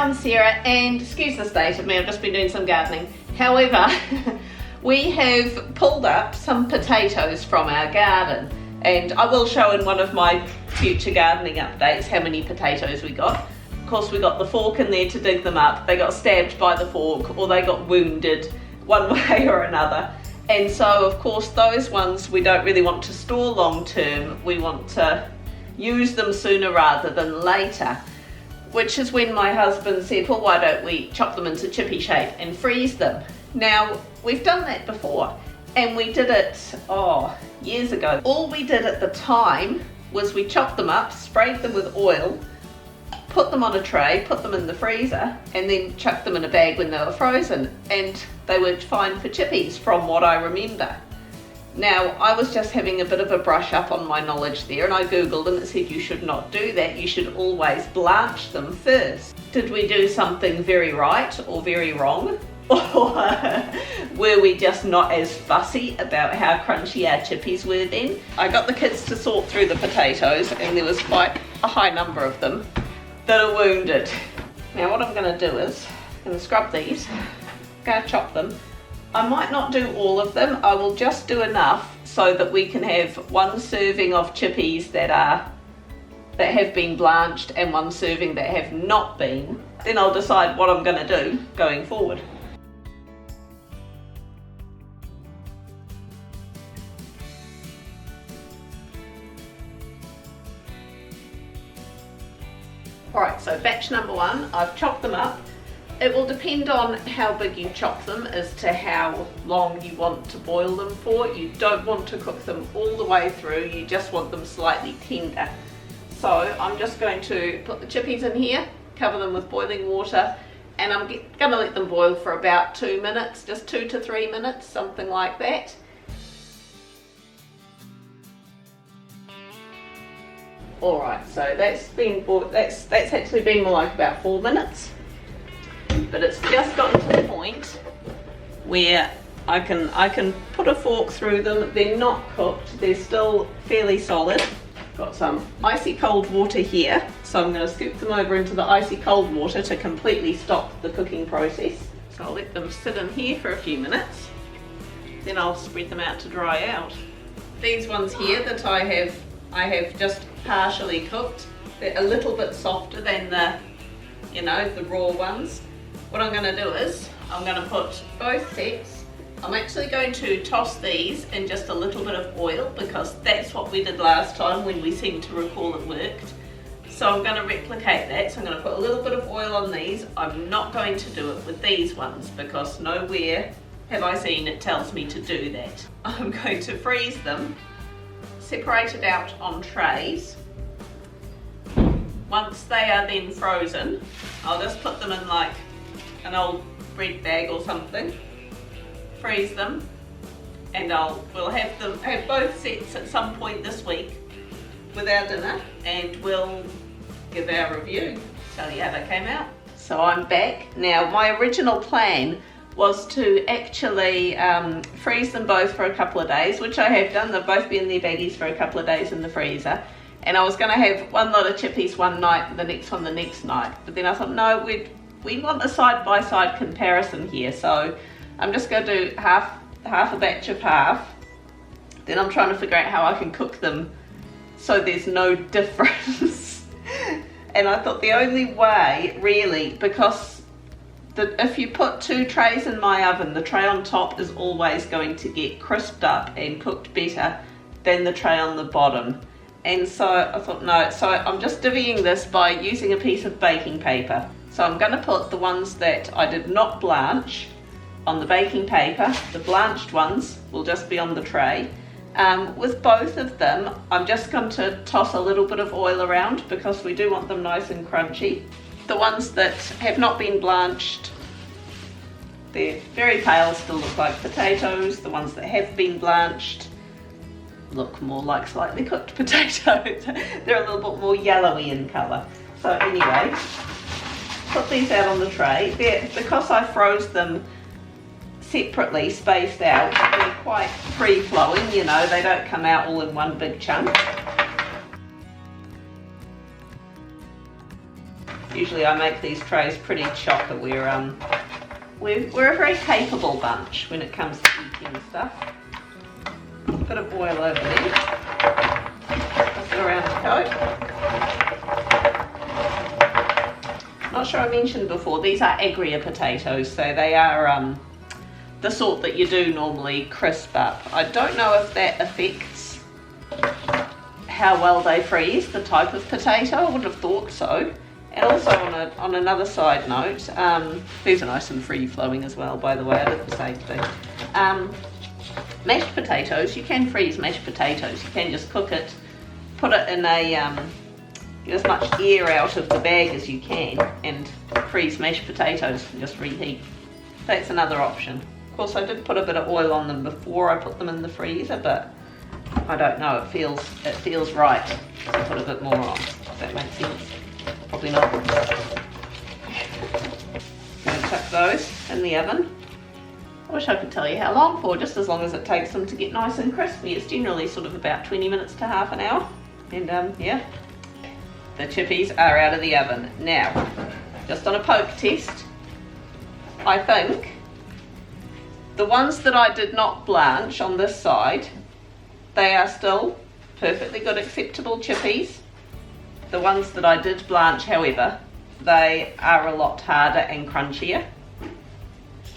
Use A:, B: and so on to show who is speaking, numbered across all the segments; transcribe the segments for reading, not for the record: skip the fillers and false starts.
A: I'm Sarah, and excuse the state of me, I've just been doing some gardening. However, we have pulled up some potatoes from our garden, and I will show in one of my future gardening updates how many potatoes we got. Of course, we got the fork in there to dig them up. They got stabbed by the fork, or they got wounded one way or another. And so, of course, those ones we don't really want to store long term. We want to use them sooner rather than later. Which is when my husband said, well, why don't we chop them into chippy shape and freeze them? Now, we've done that before, and we did it, years ago. All we did at the time was we chopped them up, sprayed them with oil, put them on a tray, put them in the freezer, and then chucked them in a bag when they were frozen. And they were fine for chippies, from what I remember. Now, I was just having a bit of a brush up on my knowledge there, and I googled and it said you should not do that. You should always blanch them first. Did we do something very right or very wrong? Or were we just not as fussy about how crunchy our chippies were then? I got the kids to sort through the potatoes, and there was quite a high number of them that are wounded. Now what I'm going to do is, I'm going to scrub these, going to chop them. I might not do all of them. I will just do enough so that we can have one serving of chippies that have been blanched and one serving that have not been. Then I'll decide what I'm going to do going forward. Alright, so batch number one, I've chopped them up. It will depend on how big you chop them as to how long you want to boil them for. You don't want to cook them all the way through, you just want them slightly tender. So I'm just going to put the chippies in here, cover them with boiling water, and I'm going to let them boil for about 2 minutes, just 2 to 3 minutes, something like that. Alright, so that's actually been more like about 4 minutes. But it's just gotten to the point where I can put a fork through them. They're not cooked, they're still fairly solid. Got some icy cold water here, so I'm going to scoop them over into the icy cold water to completely stop the cooking process. So I'll let them sit in here for a few minutes, then I'll spread them out to dry out. These ones here that I have just partially cooked, they're a little bit softer than the raw ones. What I'm going to do is, I'm going to put both sets, I'm actually going to toss these in just a little bit of oil because that's what we did last time when we seemed to recall it worked. So I'm going to replicate that, so I'm going to put a little bit of oil on these. I'm not going to do it with these ones because nowhere have I seen it tells me to do that. I'm going to freeze them, separate it out on trays. Once they are then frozen, I'll just put them in like an old bread bag or something, freeze them, and we'll have both sets at some point this week with our dinner, and we'll give our review, tell you how they came out. So I'm back. Now my original plan was to actually freeze them both for a couple of days, which I have done. They've both been in their baggies for a couple of days in the freezer. And I was going to have one lot of chippies one night and the next one the next night. But then I thought, no, we want a side-by-side comparison here. So I'm just going to do half a batch of half. Then I'm trying to figure out how I can cook them so there's no difference. And I thought the only way, really, because if you put 2 trays in my oven, the tray on top is always going to get crisped up and cooked better than the tray on the bottom. And so I thought, no, so I'm just divvying this by using a piece of baking paper. So I'm going to put the ones that I did not blanch on the baking paper. The blanched ones will just be on the tray. With both of them, I'm just going to toss a little bit of oil around because we do want them nice and crunchy. The ones that have not been blanched, they're very pale, still look like potatoes. The ones that have been blanched look more like slightly cooked potatoes. They're a little bit more yellowy in colour. So anyway, put these out on the tray. Because I froze them separately, spaced out, they're quite free-flowing, you know, they don't come out all in one big chunk. Usually I make these trays pretty chocker. We're a very capable bunch when it comes to eating stuff. Bit of oil over there. Just around the coat. Not sure I mentioned before, these are agria potatoes, so they are the sort that you do normally crisp up. I don't know if that affects how well they freeze, the type of potato. I would have thought so. And also on another side note, these are nice and free flowing as well, by the way, I did the same thing. Mashed potatoes, you can freeze mashed potatoes. You can just cook it, put it in a, get as much air out of the bag as you can, and freeze mashed potatoes and just reheat. That's another option. Of course, I did put a bit of oil on them before I put them in the freezer, but I don't know, it feels right to put a bit more on, if that makes sense. Probably not. I'm going to chuck those in the oven. I wish I could tell you how long for, just as long as it takes them to get nice and crispy. It's generally sort of about 20 minutes to half an hour. And yeah, the chippies are out of the oven. Now, just on a poke test, I think the ones that I did not blanch on this side, they are still perfectly good, acceptable chippies. The ones that I did blanch, however, they are a lot harder and crunchier.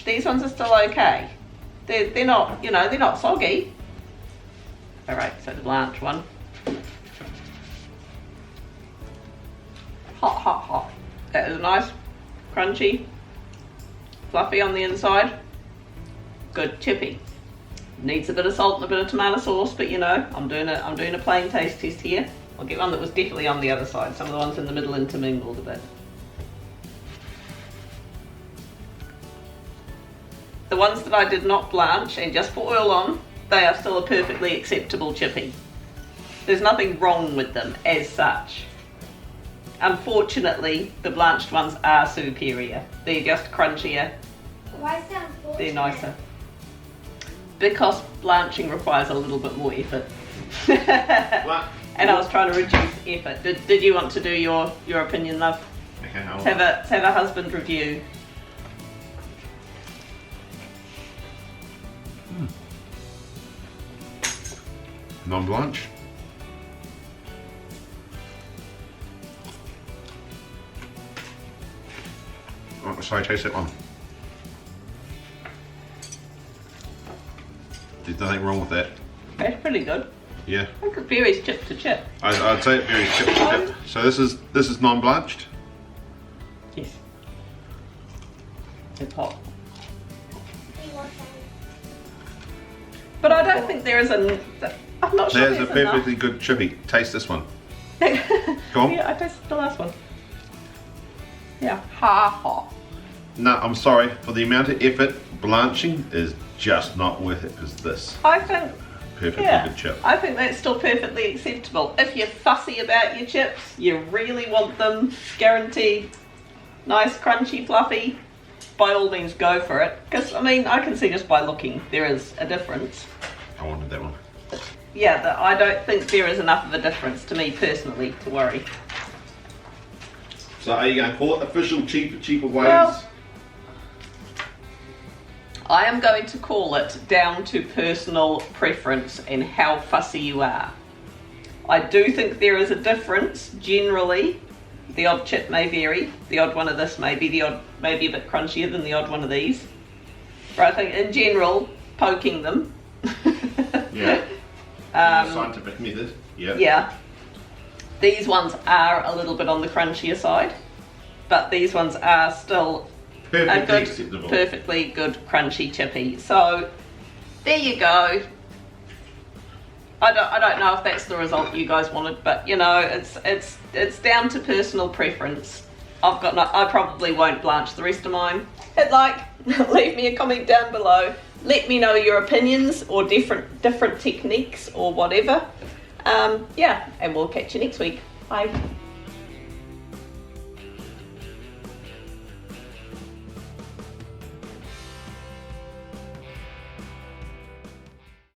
A: These ones are still okay. They're not, you know, they're not soggy. All right, so the blanch one. Hot, hot, hot. That is nice, crunchy, fluffy on the inside. Good chippy. Needs a bit of salt and a bit of tomato sauce, but you know, I'm doing a plain taste test here. I'll get one that was definitely on the other side. Some of the ones in the middle intermingled a bit. The ones that I did not blanch and just put oil on, they are still a perfectly acceptable chippy. There's nothing wrong with them as such. Unfortunately, the blanched ones are superior. They're just crunchier.
B: Why is that unfortunate?
A: They're nicer. Because blanching requires a little bit more effort. And I was trying to reduce effort. Did you want to do your opinion, love?
C: Okay,
A: Let's have a husband review.
C: Non-Blanch. Oh, sorry, taste that one. There's nothing wrong with that.
A: That's pretty good.
C: Yeah.
A: I think it varies chip to chip.
C: I'd say it varies chip to chip. So this is non-blanched.
A: Yes. It's hot. But I don't think there is a. I'm not sure.
C: There's a perfectly good chippy. Taste this one. Go on.
A: Yeah, I tasted the last one. Yeah. Ha ha.
C: No, I'm sorry. For the amount of effort, blanching is just not worth it. Is this
A: I think.
C: perfectly
A: Yeah,
C: good chip?
A: I think that's still perfectly acceptable. If you're fussy about your chips, you really want them guaranteed nice, crunchy, fluffy, by all means go for it. Because, I mean, I can see just by looking there is a difference.
C: I wanted that one.
A: Yeah, I don't think there is enough of a difference to me personally to worry.
C: So are you going to call it official cheaper ways?
A: Well, I am going to call it down to personal preference and how fussy you are. I do think there is a difference generally. The odd chip may vary. The odd one of this may be a bit crunchier than the odd one of these. But I think in general, poking them.
C: Yeah. Scientific method. Yeah.
A: Yeah. These ones are a little bit on the crunchier side, but these ones are still
C: Perfectly acceptable.
A: perfectly good crunchy chippy. So there you go. I don't know if that's the result you guys wanted, but you know, it's down to personal preference. I probably won't blanch the rest of mine. Hit like, leave me a comment down below. Let me know your opinions or different techniques or whatever. Yeah, and we'll catch you next week. Bye.